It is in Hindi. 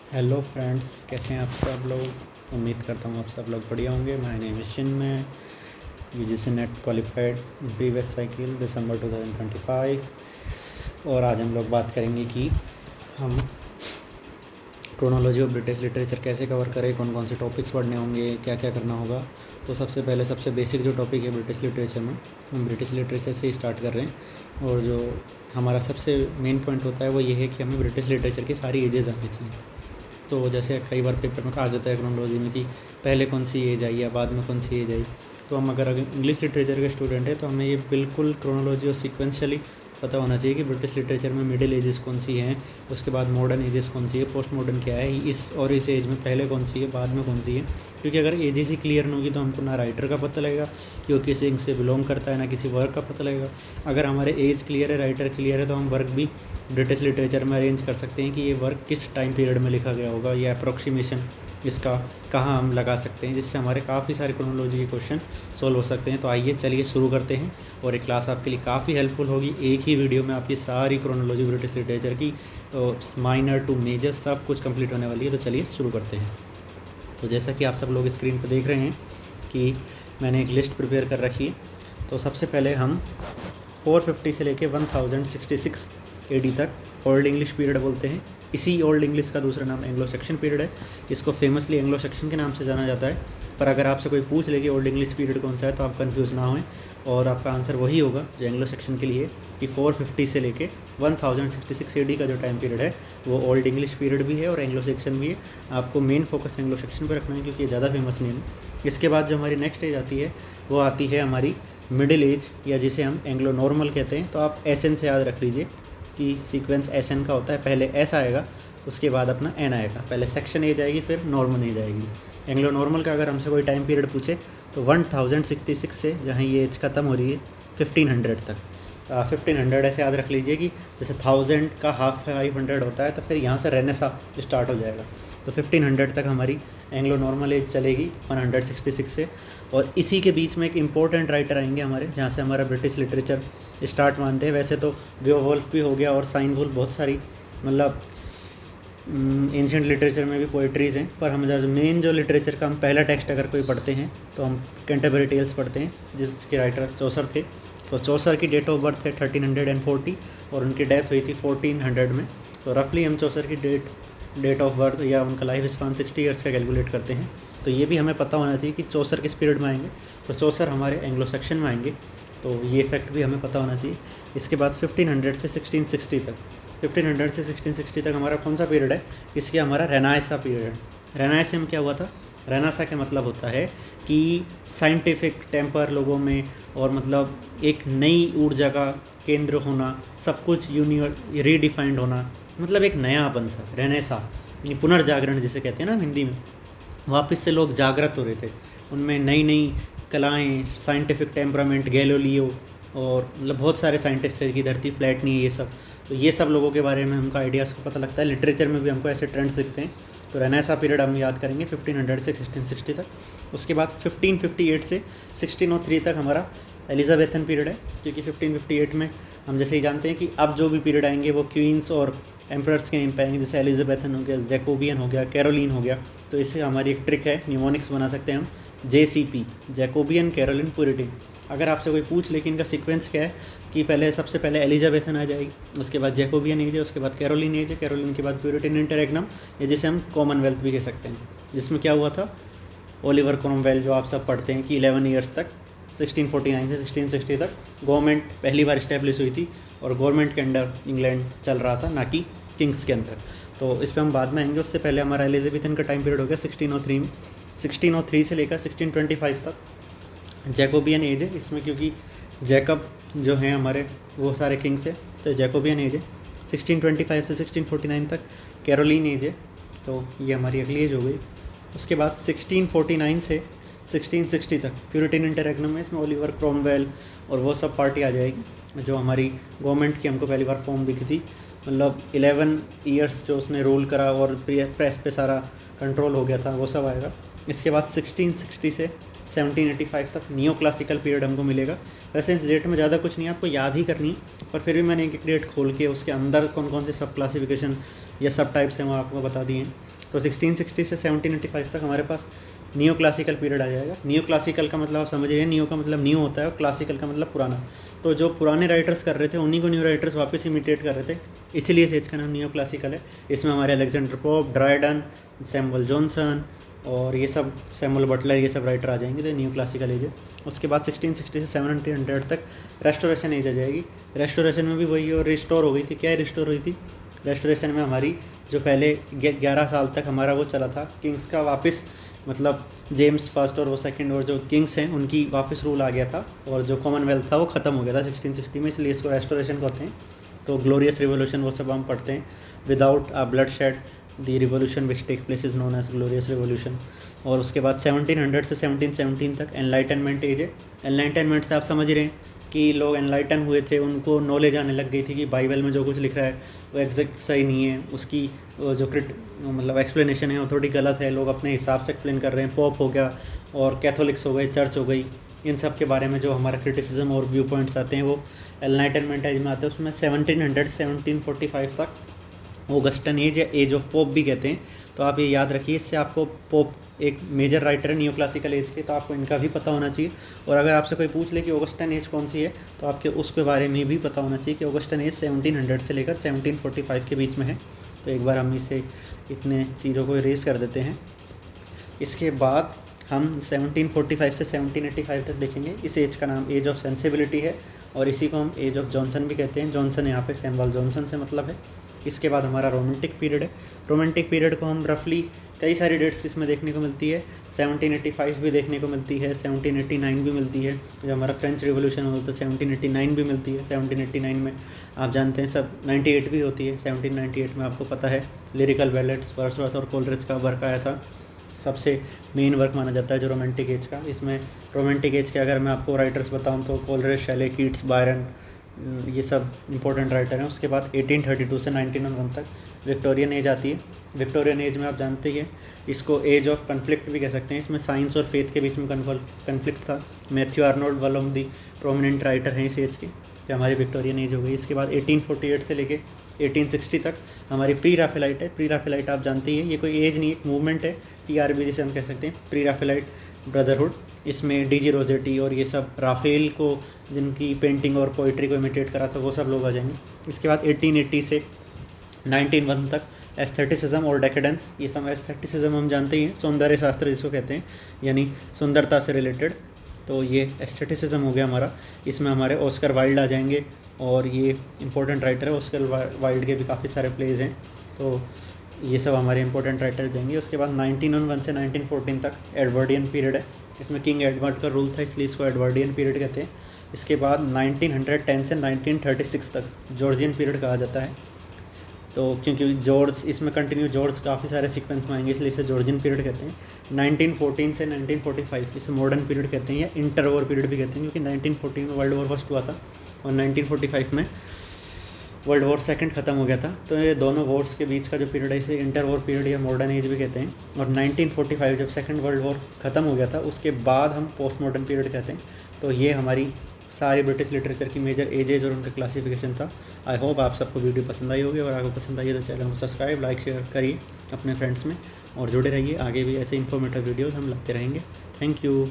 हेलो फ्रेंड्स, कैसे हैं आप सब लोग। उम्मीद करता हूँ आप सब लोग बढ़िया होंगे। My name is Chinmay, UGC NET qualified in previous cycle दिसंबर 2025। और आज हम लोग बात करेंगे कि हम क्रोनोलॉजी ऑफ ब्रिटिश लिटरेचर कैसे कवर करें, कौन कौन से टॉपिक्स पढ़ने होंगे, क्या क्या करना होगा। तो सबसे पहले सबसे बेसिक जो टॉपिक है ब्रिटिश लिटरेचर में, हम ब्रिटिश लिटरेचर से ही स्टार्ट कर रहे हैं। और जो हमारा सबसे मेन पॉइंट होता है वो ये है कि हमें ब्रिटिश लिटरेचर की सारी एजेस आनी चाहिए। तो जैसे कई बार पेपर में कहा जाता है क्रोनोलॉजी में कि पहले कौन सी एज आई या बाद में कौन सी एज आई। तो हम अगर इंग्लिश लिटरेचर के स्टूडेंट हैं तो हमें ये बिल्कुल क्रोनोलॉजी और सीक्वेंशियली पता होना चाहिए कि ब्रिटिश लिटरेचर में मिडिल एजेस कौन सी हैं, उसके बाद मॉडर्न एजेस कौन सी है, पोस्ट मॉडर्न क्या है, इस एज में पहले कौन सी है, बाद में कौन सी है। क्योंकि अगर एजेस ही क्लियर नहीं होगी तो हमको ना राइटर का पता लगेगा कि वो किस इंक से बिलोंग करता है, ना किसी वर्क का पता लगेगा। अगर हमारे एज क्लियर है, राइटर क्लियर है, तो हम वर्क भी ब्रिटिश लिटरेचर में अरेंज कर सकते हैं कि ये वर्क किस टाइम पीरियड में लिखा गया होगा, या अप्रोक्सीमेशन इसका कहाँ हम लगा सकते हैं, जिससे हमारे काफ़ी सारे क्रोनोलॉजी के क्वेश्चन सोल्व हो सकते हैं। तो आइए चलिए शुरू करते हैं। और ये क्लास आपके लिए काफ़ी हेल्पफुल होगी। एक ही वीडियो में आपकी सारी क्रोनोलॉजी ब्रिटिश लिटरेचर की माइनर टू मेजर सब कुछ कंप्लीट होने वाली है। तो चलिए शुरू करते हैं। तो जैसा कि आप सब लोग स्क्रीन पर देख रहे हैं कि मैंने एक लिस्ट प्रिपेयर कर रखी है। तो सबसे पहले हम 450 से लेके 1066 एडी तक ओल्ड इंग्लिश पीरियड बोलते हैं। इसी ओल्ड इंग्लिश का दूसरा नाम एंग्लो सेक्शन पीरियड है। इसको फेमसली एंग्लो सेक्शन के नाम से जाना जाता है। पर अगर आपसे कोई पूछ ले कि ओल्ड इंग्लिश पीरियड कौन सा है तो आप कंफ्यूज ना हों, और आपका आंसर वही होगा जो एंग्लो सेक्शन के लिए कि 450 से लेके 1066 एडी का जो टाइम पीरियड है वो ओल्ड इंग्लिश पीरियड भी है और एंग्लो सेक्शन भी है। आपको मेन फोकस एंग्लो सेक्शन पर रखना है क्योंकि ये ज़्यादा फेमस नेम है। इसके बाद जो हमारी नेक्स्ट एज आती है वो आती है हमारी मिडिल एज, या जिसे हम एंग्लो नॉर्मल कहते हैं। तो आप एस एन से याद रख लीजिए कि सीक्वेंस एस एन का होता है। पहले एस आएगा, उसके बाद अपना एन आएगा। पहले सेक्शन एज आएगी, फिर नॉर्मल एज आएगी। एंग्लो नॉर्मल का अगर हमसे कोई टाइम पीरियड पूछे तो 1066 से जहाँ ये एज ख़त्म हो रही है 1500 तक। 1500 ऐसे याद रख लीजिए कि जैसे 1000 का हाफ 500 होता है, तो फिर यहाँ से रेनेसा स्टार्ट हो जाएगा। तो 1500 तक हमारी एंग्लो नॉर्मल एज चलेगी 166 से। और इसी के बीच में एक इम्पोर्टेंट राइटर आएंगे हमारे, जहाँ से हमारा ब्रिटिश लिटरेचर स्टार्ट मानते हैं। वैसे तो बेओवुल्फ भी हो गया और साइन वुल्फ, बहुत सारी मतलब एंशिएंट लिटरेचर में भी पोइट्रीज़ हैं। पर हम मेन जो लिटरेचर का हम पहला टेक्स्ट अगर कोई पढ़ते हैं तो हम कैंटरबरी टेल्स पढ़ते हैं, जिसके राइटर चौसर थे। तो चौसर की डेट ऑफ बर्थ है 1340 और उनकी डेथ हुई थी 1400 में। तो रफली हम चौसर की डेट ऑफ बर्थ या उनका लाइफ स्पान 60 ईयर्स का कैलकुलेट करते हैं। तो ये भी हमें पता होना चाहिए कि चौसर किस पीरियड में आएंगे। तो चौसर हमारे एंग्लो सेक्शन में आएंगे, तो ये फैक्ट भी हमें पता होना चाहिए। इसके बाद 1500 से 1660 तक, 1500 से 1660 तक हमारा कौन सा पीरियड है? इसके हमारा रेनाइसा पीरियड है। रेनाइसा में क्या हुआ था? रेनाइसा का मतलब होता है कि साइंटिफिक टेम्पर लोगों में, और मतलब एक नई ऊर्जा का केंद्र होना, सब कुछ रीडिफाइंड होना, मतलब एक नयापन सा। रेनेसा यानी पुनर्जागरण जिसे कहते हैं ना हिंदी में। वापस से लोग जागृत हो रहे थे, उनमें नई नई कलाएँ, साइंटिफिक टेम्परामेंट, गैलीलियो और मतलब बहुत सारे साइंटिस्ट थे कि धरती फ्लैट नहीं है, ये सब। तो ये सब लोगों के बारे में हमको आइडियाज़ को पता लगता है। लिटरेचर में भी हमको ऐसे ट्रेंड्स दिखते हैं। तो रेनेसा पीरियड हम याद करेंगे 1500 से 1660 तक। उसके बाद 1558 से 1603 तक हमारा एलिजाबेथन पीरियड है, क्योंकि 1558 में हम जैसे ही जानते हैं कि अब जो भी पीरियड आएंगे वो क्वींस और एम्परर्स के नेम पे आएंगे। जैसे एलिजाबेथन हो गया, जैकोबियन हो गया, कैरोलिन हो गया। तो इससे हमारी एक ट्रिक है, न्यूमोनिक्स बना सकते हैं हम, JCP, जैकोबियन, कैरोलिन, पुरिटिन। अगर आपसे कोई पूछ ले कि इनका सीक्वेंस क्या है, कि पहले सबसे पहले एलिजाबेथन आ जाएगी, उसके बाद जैकोबियन एज है, उसके बाद कैरोलिन एज है, कैरोलिन के बाद प्यूरिटन इंटररेग्नम, या जिसे हम कॉमनवेल्थ भी कह सकते हैं। जिसमें क्या हुआ था? ओलिवर क्रोमवेल, जो आप सब पढ़ते हैं कि 11 ईयर्स तक, 1649 से 1660 तक गवर्नमेंट पहली बार इस्टेब्लिश हुई थी, और गवर्नमेंट के अंडर इंग्लैंड चल रहा था, ना कि किंग्स के अंदर। तो इस पर हम बाद में आएंगे। उससे पहले हमारा एलिजाबेथन का टाइम पीरियड हो गया 1603 में। 1603 से लेकर 1625 तक जैकोबियन एज है इसमें, क्योंकि जैकब जो हैं हमारे वो सारे किंग्स हैं, तो जैकोबियन एज है। 1625 से 1649 तक कैरोलिन एज है। तो ये हमारी अगली एज हो गई। उसके बाद 1649 से 1660 तक प्यूरिटन इंटररेग्नम में, इसमें ओलिवर क्रोमवेल और वो सब पार्टी आ जाएगी, जो हमारी गवर्नमेंट की हमको पहली बार फॉर्म दिखी थी। मतलब 11 ईयर्स जो उसने रूल करा और प्रेस पे सारा कंट्रोल हो गया था, वो सब आएगा। इसके बाद 1660 से 1785 तक नियो क्लासिकल पीरियड हमको मिलेगा। वैसे इस डेट में ज़्यादा कुछ नहीं है, आपको याद ही करनी है, पर फिर भी मैंने एक डेट खोल के उसके अंदर कौन कौन से सब क्लासिफिकेशन या सब टाइप्स हैं वो आपको बता दिए हैं। तो 1660 से 1785 तक हमारे पास नियो क्लासिकल पीरियड आ जाएगा। नियो क्लासिकल का मतलब आप समझ रहे हैं, नियो का मतलब न्यू होता है और क्लासिकल का मतलब पुराना। तो जो पुराने राइटर्स कर रहे थे उन्हीं को न्यू राइटर्स वापस इमिटेट कर रहे थे, इसीलिए इस एज का नाम नियो क्लासिकल है। इसमें हमारे Alexander pope, Dryden, Samuel Johnson और ये सब, सैमुअल बटलर, ये सब राइटर आ जाएंगे, तो न्यू क्लासिकल एज है। उसके बाद 1660 से 1700 तक रेस्टोरेशन एज आ जाएगी। रेस्टोरेशन में भी वही और रिस्टोर हो गई थी। क्या रिस्टोर हुई थी? रेस्टोरेशन में हमारी जो पहले 11 साल तक हमारा वो चला था किंग्स का, वापस मतलब जेम्स फर्स्ट और वो सेकंड और जो किंग्स हैं उनकी वापस रूल आ गया था, और जो कॉमनवेल्थ था वो ख़त्म हो गया था 1660 में, इसलिए इसको रेस्टोरेशन कहते हैं। तो ग्लोरियस रिवोल्यूशन वो सब हम पढ़ते हैं। Without a bloodshed the revolution which takes place is known as glorious revolution. और उसके बाद 1700 से 1717 तक एनलाइटनमेंट एज है। एनलाइटनमेंट से आप समझ रहे हैं कि लोग एनलाइटन हुए थे, उनको नॉलेज आने लग गई थी कि बाइबल में जो कुछ लिख रहा है वो एग्जैक्ट सही नहीं है, उसकी जो मतलब एक्सप्लेनेशन है वो थोड़ी गलत है, लोग अपने हिसाब से एक्सप्लेन कर रहे हैं। पॉप हो गया और कैथोलिक्स हो गए, चर्च हो गई, इन सब के बारे में जो हमारा क्रिटिसिज्म और व्यू पॉइंट्स आते हैं वो एनलाइटनमेंट एज में आते हैं। उसमें 1700 से 1745 तक ऑगस्टन एज या एज ऑफ पोप भी कहते हैं। तो आप ये याद रखिए, इससे आपको पोप एक मेजर राइटर है नियो क्लासिकल एज के, तो आपको इनका भी पता होना चाहिए। और अगर आपसे कोई पूछ ले कि ऑगस्टन एज कौन सी है, तो आपके उसके बारे में भी पता होना चाहिए कि ऑगस्टन एज 1700 से लेकर 1745 के बीच में है। तो एक बार हम इसे इतने चीज़ों को इरेज कर देते हैं। इसके बाद हम 1745 से 1785 तक देखेंगे। इस एज का नाम एज ऑफ सेंसिबिलिटी है और इसी को हम एज ऑफ जॉनसन भी कहते हैं। जॉनसन यहाँ पे सैमुअल जॉनसन से मतलब है। इसके बाद हमारा रोमांटिक पीरियड है। रोमांटिक पीरियड को हम रफली कई सारी डेट्स इसमें देखने को मिलती है। 1785 भी देखने को मिलती है, 1789 भी मिलती है। जो हमारा फ्रेंच रिवोल्यूशन हुआ था 1789 भी मिलती है। 1789 में आप जानते हैं सब 98 भी होती है। 1798 में आपको पता है लिरिकल बैलेट्स वर्ड्सवर्थ और कोलरिज का वर्क आया था, सबसे मेन वर्क माना जाता है जो रोमांटिक एज का। इसमें रोमांटिक एज के अगर मैं आपको राइटर्स बताऊं तो कोलरिज, शेले, कीट्स, बायरन, ये सब इंपॉर्टेंट राइटर हैं। उसके बाद 1832 से 1901 तक विक्टोरियन एज आती है। विक्टोरियन एज में आप जानते ही हैं, इसको एज ऑफ कन्फ्लिक्ट भी कह सकते हैं। इसमें साइंस और फेथ के बीच में कन्फ्लिक्ट था। Matthew Arnold one of the prominent writer हैं इस एज के, तो हमारी विक्टोरियन एज हो गई। इसके बाद 1848 से लेके 1860 तक हमारी प्री राफेलाइट है। प्री राफेलाइट आप जानते ही हैं, ये कोई एज नहीं, एक मूवमेंट है, PRB जिसे हम कह सकते हैं, प्री राफेलाइट ब्रदरहुड। इसमें डीजी रोजेटी और ये सब राफेल को जिनकी पेंटिंग और पोइट्री को इमिटेट करा था वो सब लोग आ जाएंगे। इसके बाद 1880 से 1901 तक एस्थेटिसिज्म और डेकेडेंस। ये सब एस्थेटिसिज्म हम जानते ही हैं, सौंदर्य शास्त्र जिसको कहते हैं, यानी सुंदरता से रिलेटेड। तो ये एस्थेटिसिज्म हो गया हमारा। इसमें हमारे ऑस्कर वाइल्ड आ जाएंगे और ये इंपॉर्टेंट राइटर है। ऑस्कर वाइल्ड के भी काफ़ी सारे प्लेज हैं, तो ये सब हमारे इंपॉर्टेंट राइटर जाएंगे। उसके बाद 1901 से 1914 तक एडवर्डियन पीरियड है। इसमें किंग एडवर्ड का रूल था, इसलिए इसको एडवर्डियन पीरियड कहते हैं। इसके बाद 1910 से 1936 तक जॉर्जियन पीरियड कहा जाता है। तो क्योंकि जॉर्ज इसमें कंटिन्यू जॉर्ज काफ़ी सारे सीक्वेंस में आएंगे, इसलिए इसे जॉर्जियन पीरियड कहते हैं। 1914 से 1945 इसे मॉडर्न पीरियड कहते हैं या इंटर वॉर पीरियड भी कहते हैं, क्योंकि 1914 में वर्ल्ड वॉर फर्स्ट हुआ था और 1945 में वर्ल्ड वॉर सेकंड ख़त्म हो गया था। तो ये दोनों वॉर्स के बीच का जो पीरियड है इसे इंटर वॉर पीरियड या मॉडर्न एज भी कहते हैं। और 1945 जब सेकंड वर्ल्ड वॉर ख़त्म हो गया था उसके बाद हम पोस्ट मॉडर्न पीरियड कहते हैं। तो ये हमारी सारी ब्रिटिश लिटरेचर की मेजर एजेज और उनका क्लासिफिकेशन था। आई होप आप सबको वीडियो पसंद आई होगी, और आपको पसंद आई है तो चैनल को सब्सक्राइब, लाइक, शेयर करिए अपने फ्रेंड्स में और जुड़े रहिए। आगे भी ऐसे इन्फॉर्मेटिव वीडियोज़ हम लाते रहेंगे। Thank you.